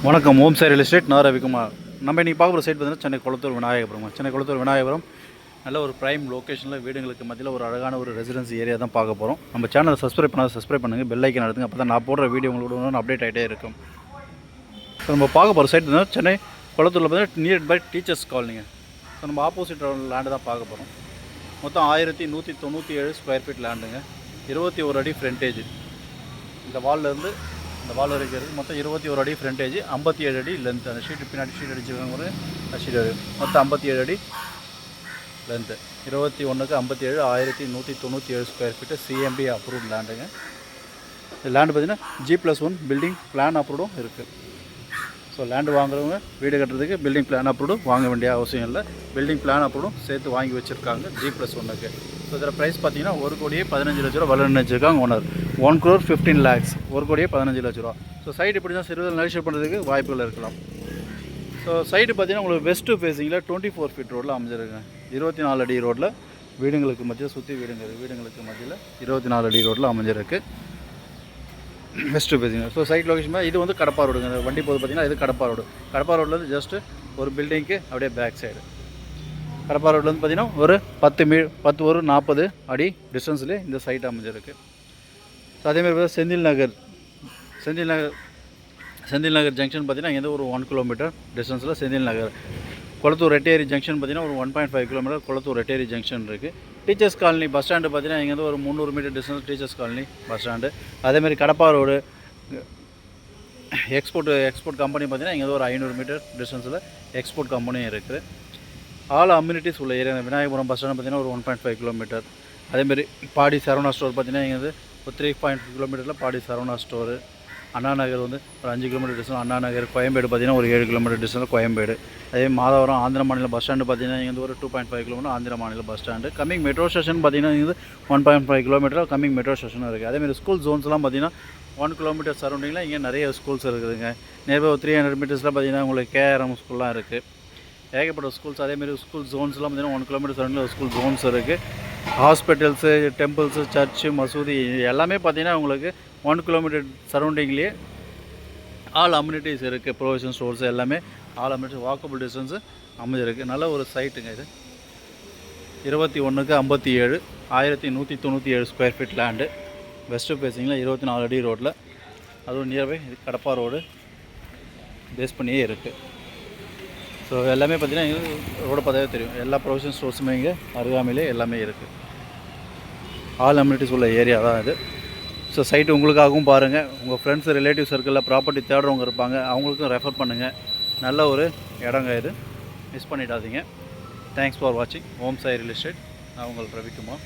வணக்கம். ஓம் Sai real estate, நான் ரவிக்குமார். நம்ம இன்றைக்கி பார்க்குற சைட் பார்த்தீங்கன்னா சென்னை குளத்தூர் விநாயகபுரம். சென்னை குளத்தூர் விநாயகபுரம் நல்ல ஒரு ப்ரைம் லொக்கேஷனில் வீடுங்களுக்கு மத்தியில் ஒரு அழகான ஒரு ரெசிடென்சி ஏரியா தான் பார்க்க போகிறோம். நம்ம சேனலை சப்ஸ்கிரைப் பண்ணுங்கள், பெல் ஐக்கன் நடத்துங்க. அப்போ தான் நான் போடுற வீடியோ உங்களோட அப்டேட் ஆகிட்டே இருக்கும். ஸோ நம்ம பார்க்க போகிற சைட் பார்த்தீங்கன்னா சென்னை குளத்தூரில் பார்த்தீங்கன்னா நியர் பை டீச்சர்ஸ் காலனிங்க. ஸோ நம்ம ஆப்போசிட் லேண்டு தான் பார்க்க போகிறோம். மொத்தம் 1197 ஸ்கொயர் ஃபீட் லேண்டுங்க. 21 அடி ஃப்ரண்டேஜ். இந்த வால்லேருந்து இந்த வால் வரைக்கும் இருக்குது. மொத்தம் 21 அடி ஃப்ரண்டேஜ், 57 அடி லென்த். அந்த ஷீட்டு பின்னாடி ஷீட் அடிச்சுருக்காங்க ஒரு ஷீட் மொத்தம் 57 அடி லென்த்து. 21க்கு 57, 1197 ஸ்கொயர் ஃபீட்டு. சிஎம்பி அப்ரூவ்ட் லேண்டுங்க. இந்த லேண்டு பார்த்திங்கன்னா G+1 பில்டிங் பிளான் அப்ரூவ்டும் இருக்குது. ஸோ லேண்டு வாங்குறவங்க வீடு கட்டுறதுக்கு பில்டிங் பிளான் அப்ரூவ்டும் வாங்க வேண்டிய அவசியம் இல்லை. பில்டிங் பிளான் அப்ரூவ்டும் சேர்த்து வாங்கி வச்சுருக்காங்க G+1க்கு. ஸோ இதில் ப்ரைஸ் பார்த்தீங்கன்னா 1,15,00,000 விலை நிர்ணயிச்சிருக்காங்க ஓனர். 1,15,00,000, 1,15,00,000. ஸோ சைட் இப்படி தான் சிறுவர்கள் நெகோஷியேட் பண்ணுறதுக்கு வாய்ப்புகள் இருக்கலாம். ஸோ சைட்டு பார்த்தீங்கன்னா உங்களுக்கு வெஸ்ட்டு ஃபேஸிங்கில் 24 ஃபீட் ரோட்டில் அமைஞ்சிருக்குங்க. 24 அடி ரோட்டில் வீடுங்களுக்கு மத்தியில் சுற்றி வீடுங்களுக்கு மத்தியில் 24 அடி ரோட்டில் அமைஞ்சிருக்கு. West facing. So site location இது வந்து கடப்பா ரோடுங்க. இந்த வண்டி போது பார்த்திங்கன்னா இது கடப்பா ரோட்லேருந்து ஜஸ்ட்டு ஒரு பில்டிங்க்கு அப்படியே பேக் சைடு. கடப்பா ரோட்லேருந்து பார்த்திங்கன்னா ஒரு 40 அடி டிஸ்டன்ஸ்லேயே இந்த சைட் அமைஞ்சிருக்கு. ஸோ அதேமாதிரி செந்தில் நகர் ஜங்ஷன் பார்த்திங்கன்னா இங்கேருந்து ஒரு 1 கிலோமீட்டர் டிஸ்டன்ஸில் செந்தில் நகர். குளத்தூர் ரெட்டேரி ஜங்ஷன் பார்த்திங்கன்னா ஒரு 1.5 கிலோமீட்டர் குளத்தூர் ரெட்டேரி ஜங்ஷன் இருக்குது. டீச்சர்ஸ் காலனி பஸ் ஸ்டாண்டு பார்த்திங்கன்னா இங்கேருந்து ஒரு 300 metre distance teachers colony bus stand. அதேமாதிரி கடப்பா ரோடு எக்ஸ்போர்ட் கம்பெனி பார்த்திங்கன்னா இங்கே ஒரு 500 மீட்டர் டிஸ்டன்ஸில் எக்ஸ்போர்ட் கம்பெனியும் இருக்குது. ஆல் அம்யூனிட்டிஸ் உள்ள ஏரியா. விநாயகபுரம் பஸ் ஸ்டாண்டு பார்த்திங்கன்னா ஒரு 1.5 கிலோமீட்டர். அதேமாதிரி பாடி சரவணா ஸ்டோர் பார்த்திங்கன்னா இங்கே ஒரு 3.5 கிலோமீட்டரில் பாடி சரவணா ஸ்டோரு. அண்ணா நகர் வந்து ஒரு 5 கிலோமீட்டர் டிஸ்டன்ஸ் அண்ணா நகர். கோயம்பேடு பார்த்திங்கன்னா ஒரு 7 கிலோமீட்டர் டிஸ்டன்ஸ் கோயம்பேடு. அதே மாதவரம் ஆந்திர மாநில பஸ் ஸ்டாண்டு பார்த்திங்கன்னா இங்கே ஒரு 2.5 கிலோமீட்டர் ஆந்திர மாநில bus stand. Coming metro station பார்த்திங்கன்னா இங்கே 1.5 கிலோமீட்டர் கம்மிங் மெட்ரோ ஸ்டேஷனும் இருக்குது. அதேமாதிரி ஸ்கூல் ஜோன்ஸ்லாம் பார்த்திங்கன்னா 1 கிலோமீட்டர் சரௌண்டிங்கில் இங்கே நிறைய ஸ்கூல்ஸ் இருக்குதுங்க. நியர்பை 300 மீட்டர்ஸில் பார்த்திங்கன்னா உங்களுக்கு KRM ஸ்கூல்லாம் இருக்குது. ஏகப்பட்ட ஸ்கூல்ஸ். அதேமாதிரி ஸ்கூல் ஜோன்ஸ்லாம் பார்த்திங்கன்னா 1 கிலோமீட்டர் சரௌண்டிங்கில் ஸ்கூல் ஜோன்ஸ் இருக்குது. ஹாஸ்பிட்டல்ஸு, டெம்பிள்ஸு, சர்ச்சு, மசூதி எல்லாமே பார்த்திங்கன்னா உங்களுக்கு 1 கிலோமீட்டர் சரௌண்டிங்லேயே ஆல் அம்யூனிட்டிஸ் இருக்குது. ப்ரொவிஷன் ஸ்டோர்ஸ் எல்லாமே ஆல் அம்யூனிட்டிஸ் வாக்கபிள் டிஸ்டன்ஸு அமைஞ்சிருக்கு. நல்ல ஒரு சைட்டுங்க இது. 21க்கு 57, 1197 ஸ்கொயர் ஃபீட் லேண்டு. வெஸ்ட்டு ஃபேஸிங்கில் 24 அடி ரோட்டில். அதுவும் நியர்பை கடப்பா ரோடு பேஸ் பண்ணியே இருக்குது. ஸோ எல்லாமே பார்த்திங்கன்னா ரோடு பார்த்தாவே தெரியும். எல்லா ப்ரொவிஷன் ஸ்டோர்ஸுமே இங்கே அருகாமையிலே எல்லாமே இருக்குது. ஆல் அம்யூனிட்டிஸ் உள்ள ஏரியா தான் இது. ஸோ சைட்டு உங்களுக்காகவும் பாருங்கள். உங்கள் ஃப்ரெண்ட்ஸ் ரிலேட்டிவ் சர்க்கிளில் ப்ராப்பர்ட்டி தேடுறவங்க இருப்பாங்க, அவங்களுக்கும் ரெஃபர் பண்ணுங்கள். நல்ல ஒரு இடங்க இது, மிஸ் பண்ணிடாதீங்க. தேங்க்ஸ் ஃபார் வாட்சிங் ஓம் சாய் ரியல் எஸ்டேட். நான் உங்கள் ரவிக்குமார்.